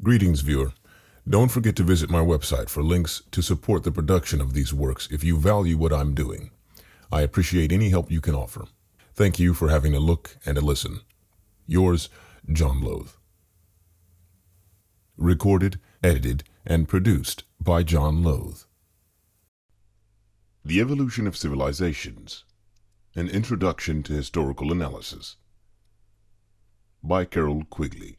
Greetings, viewer. Don't forget to visit my website for links to support the production of these works if you value what I'm doing. I appreciate any help you can offer. Thank you for having a look and a listen. Yours, John Loth. Recorded, edited, and produced by John Loth. The Evolution of Civilizations. An Introduction to Historical Analysis. By Carroll Quigley.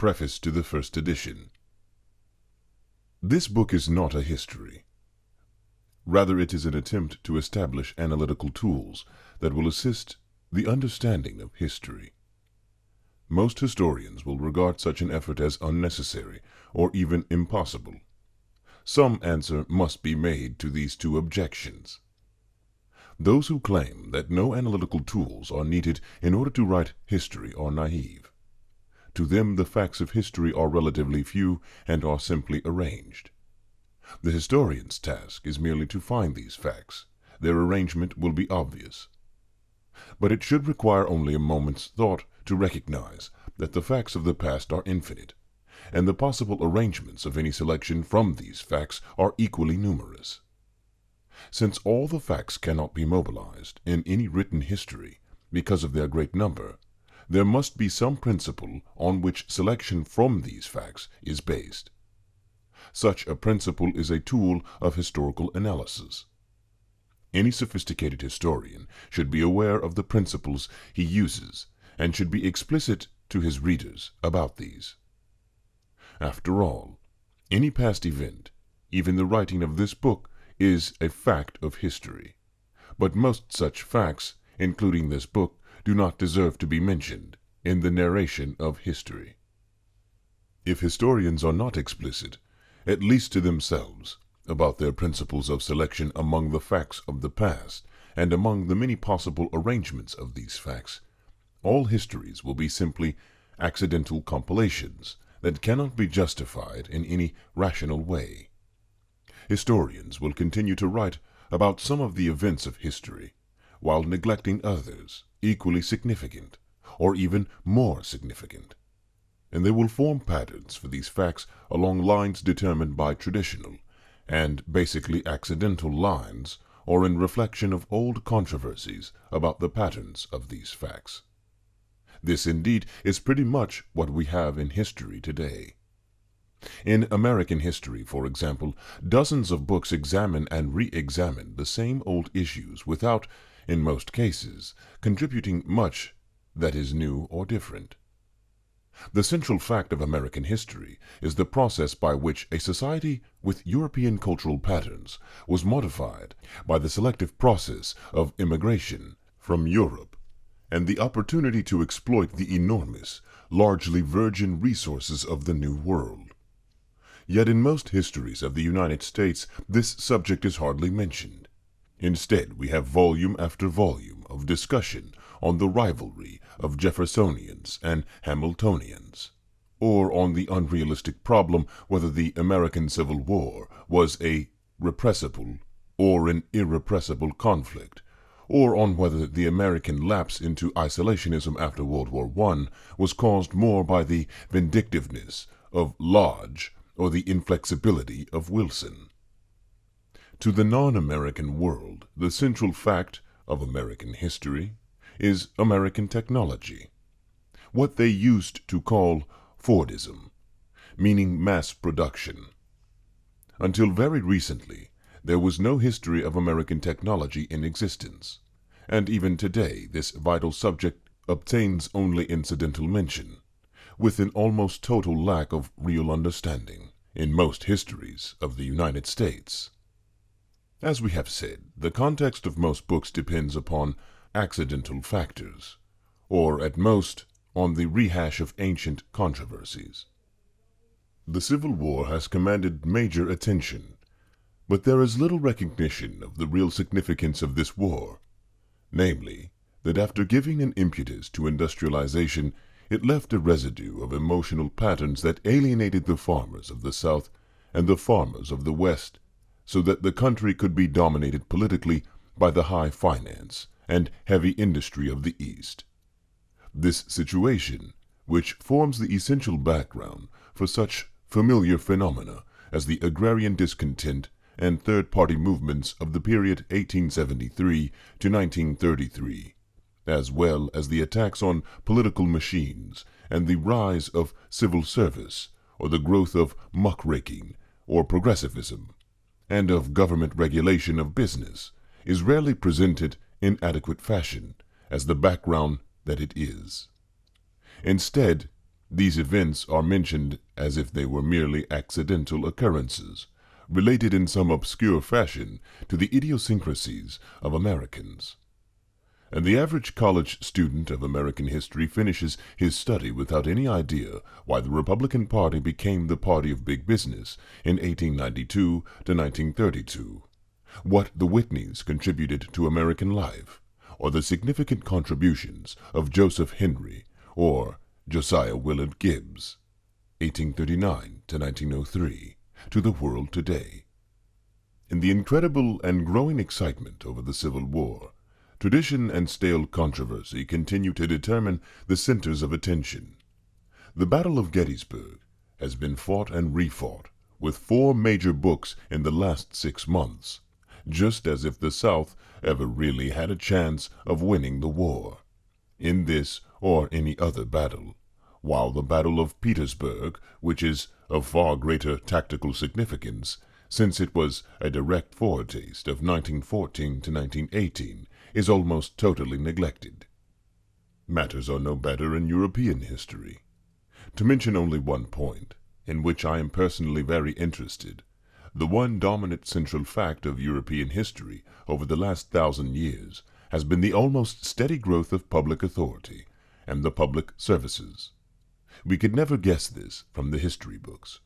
Preface to the first edition. This book is not a history. Rather, it is an attempt to establish analytical tools that will assist the understanding of history. Most historians will regard such an effort as unnecessary or even impossible. Some answer must be made to these two objections. Those who claim that no analytical tools are needed in order to write history are naive. To them, the facts of history are relatively few and are simply arranged. The historian's task is merely to find these facts. Their arrangement will be obvious. But it should require only a moment's thought to recognize that the facts of the past are infinite, and the possible arrangements of any selection from these facts are equally numerous. Since all the facts cannot be mobilized in any written history because of their great number, there must be some principle on which selection from these facts is based. Such a principle is a tool of historical analysis. Any sophisticated historian should be aware of the principles he uses and should be explicit to his readers about these. After all, any past event, even the writing of this book, is a fact of history. But most such facts, including this book, do not deserve to be mentioned in the narration of history. If historians are not explicit, at least to themselves, about their principles of selection among the facts of the past and among the many possible arrangements of these facts, all histories will be simply accidental compilations that cannot be justified in any rational way. Historians will continue to write about some of the events of history, while neglecting others equally significant, or even more significant. And they will form patterns for these facts along lines determined by traditional and basically accidental lines, or in reflection of old controversies about the patterns of these facts. This indeed is pretty much what we have in history today. In American history, for example, dozens of books examine and re-examine the same old issues without, in most cases, contributing much that is new or different. The central fact of American history is the process by which a society with European cultural patterns was modified by the selective process of immigration from Europe and the opportunity to exploit the enormous, largely virgin resources of the New World. Yet in most histories of the United States, this subject is hardly mentioned. Instead, we have volume after volume of discussion on the rivalry of Jeffersonians and Hamiltonians, or on the unrealistic problem whether the American Civil War was a repressible or an irrepressible conflict, or on whether the American lapse into isolationism after World War I was caused more by the vindictiveness of Lodge or the inflexibility of Wilson. To the non-American world, the central fact of American history is American technology, what they used to call Fordism, meaning mass production. Until very recently, there was no history of American technology in existence, and even today this vital subject obtains only incidental mention, with an almost total lack of real understanding in most histories of the United States. As we have said, the context of most books depends upon accidental factors, or at most on the rehash of ancient controversies. The Civil War has commanded major attention, but there is little recognition of the real significance of this war, namely, that after giving an impetus to industrialization, it left a residue of emotional patterns that alienated the farmers of the South and the farmers of the West, so that the country could be dominated politically by the high finance and heavy industry of the East. This situation which forms the essential background for such familiar phenomena as the agrarian discontent and third-party movements of the period 1873 to 1933, as well as the attacks on political machines and the rise of civil service, or the growth of muckraking or progressivism, and of government regulation of business, is rarely presented in adequate fashion as the background that it is. Instead, these events are mentioned as if they were merely accidental occurrences, related in some obscure fashion to the idiosyncrasies of Americans. And the average college student of American history finishes his study without any idea why the Republican Party became the party of big business in 1892 to 1932, what the Whitneys contributed to American life, or the significant contributions of Joseph Henry or Josiah Willard Gibbs, 1839 to 1903, to the world today. In the incredible and growing excitement over the Civil War, tradition and stale controversy continue to determine the centers of attention. The Battle of Gettysburg has been fought and refought with 4 major books in the last 6 months, just as if the South ever really had a chance of winning the war, in this or any other battle, while the Battle of Petersburg, which is of far greater tactical significance, since it was a direct foretaste of 1914 to 1918, is almost totally neglected. Matters are no better in European history. To mention only one point, in which I am personally very interested, the one dominant central fact of European history over the last 1,000 years has been the almost steady growth of public authority and the public services. We could never guess this from the history books.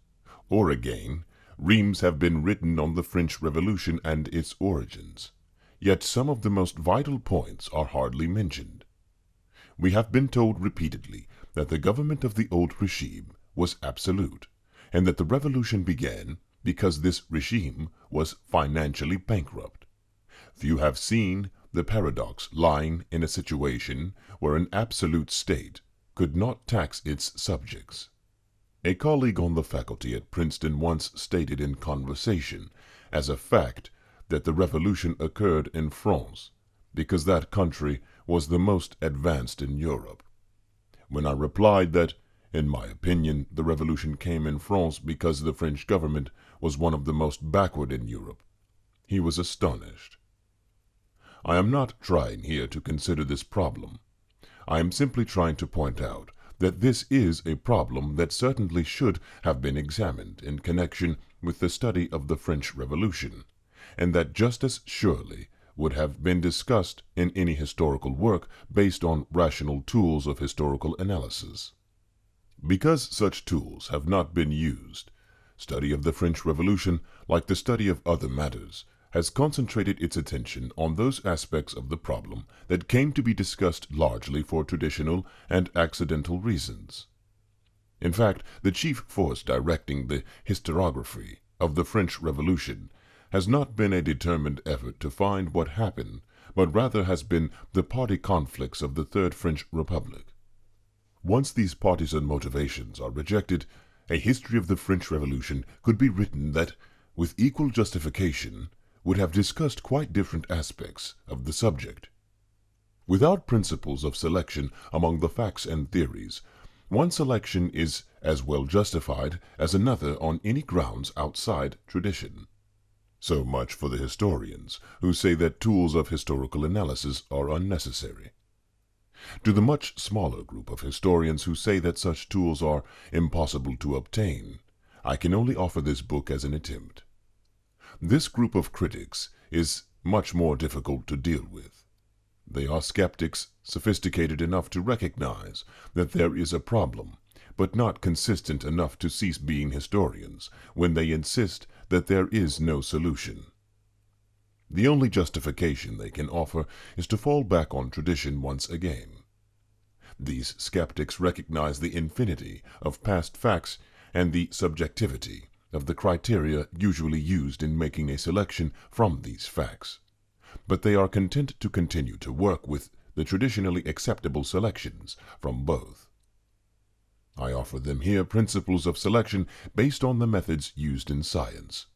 Or again, reams have been written on the French Revolution and its origins, yet some of the most vital points are hardly mentioned. We have been told repeatedly that the government of the old regime was absolute, and that the revolution began because this regime was financially bankrupt. Few have seen the paradox lying in a situation where an absolute state could not tax its subjects. A colleague on the faculty at Princeton once stated in conversation as a fact that the revolution occurred in France because that country was the most advanced in Europe. When I replied that, in my opinion, the revolution came in France because the French government was one of the most backward in Europe, he was astonished. I am not trying here to consider this problem. I am simply trying to point out that this is a problem that certainly should have been examined in connection with the study of the French Revolution, and that just as surely would have been discussed in any historical work based on rational tools of historical analysis. Because such tools have not been used, study of the French Revolution, like the study of other matters, has concentrated its attention on those aspects of the problem that came to be discussed largely for traditional and accidental reasons. In fact, the chief force directing the historiography of the French Revolution has not been a determined effort to find what happened, but rather has been the party conflicts of the Third French Republic. Once these parties and motivations are rejected, a history of the French Revolution could be written that, with equal justification, would have discussed quite different aspects of the subject. Without principles of selection among the facts and theories, one selection is as well justified as another on any grounds outside tradition. So much for the historians who say that tools of historical analysis are unnecessary. To the much smaller group of historians who say that such tools are impossible to obtain, I can only offer this book as an attempt. This group of critics is much more difficult to deal with. They are skeptics sophisticated enough to recognize that there is a problem, but not consistent enough to cease being historians when they insist that there is no solution. The only justification they can offer is to fall back on tradition once again. These skeptics recognize the infinity of past facts and the subjectivity of the criteria usually used in making a selection from these facts, but they are content to continue to work with the traditionally acceptable selections from both. I offer them here principles of selection based on the methods used in science,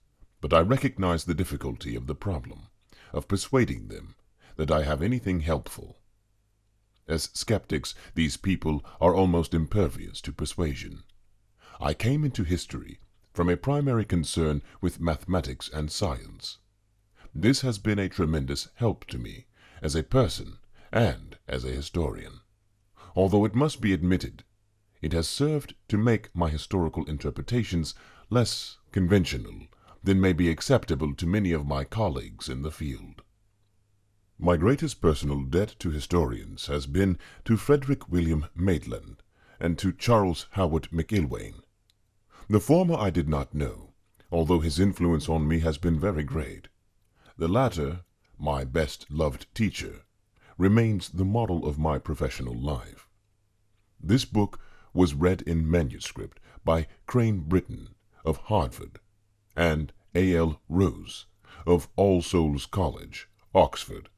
but I recognize the difficulty of the problem of persuading them that I have anything helpful. As skeptics, these people are almost impervious to persuasion. I came into history from a primary concern with mathematics and science. This has been a tremendous help to me as a person and as a historian. Although it must be admitted, it has served to make my historical interpretations less conventional than may be acceptable to many of my colleagues in the field. My greatest personal debt to historians has been to Frederick William Maitland and to Charles Howard McIlwain. The former I did not know, although his influence on me has been very great. The latter, my best-loved teacher, remains the model of my professional life. This book was read in manuscript by Crane Britton of Harvard and A.L. Rose of All Souls College, Oxford.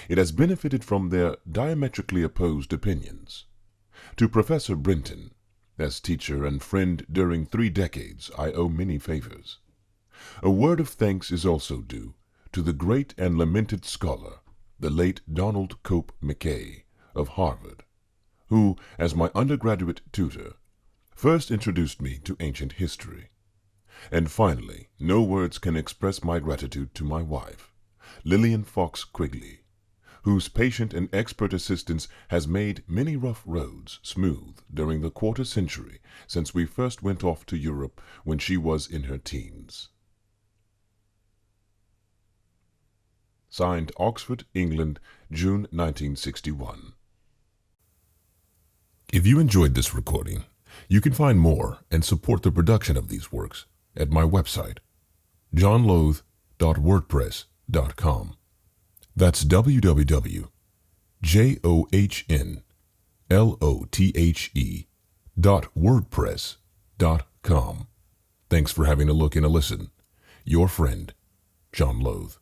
It has benefited from their diametrically opposed opinions. To Professor Brinton, as teacher and friend during 3 decades, I owe many favors. A word of thanks is also due to the great and lamented scholar, the late Donald Cope Mackay of Harvard, who, as my undergraduate tutor, first introduced me to ancient history. And finally, no words can express my gratitude to my wife, Lillian Fox Quigley, whose patient and expert assistance has made many rough roads smooth during the quarter century since we first went off to Europe when she was in her teens. Signed, Oxford, England, June 1961. If you enjoyed this recording, you can find more and support the production of these works at my website, johnlothe.wordpress.com. That's www.johnlothe.wordpress.com. Thanks for having a look and a listen. Your friend, John Lothe.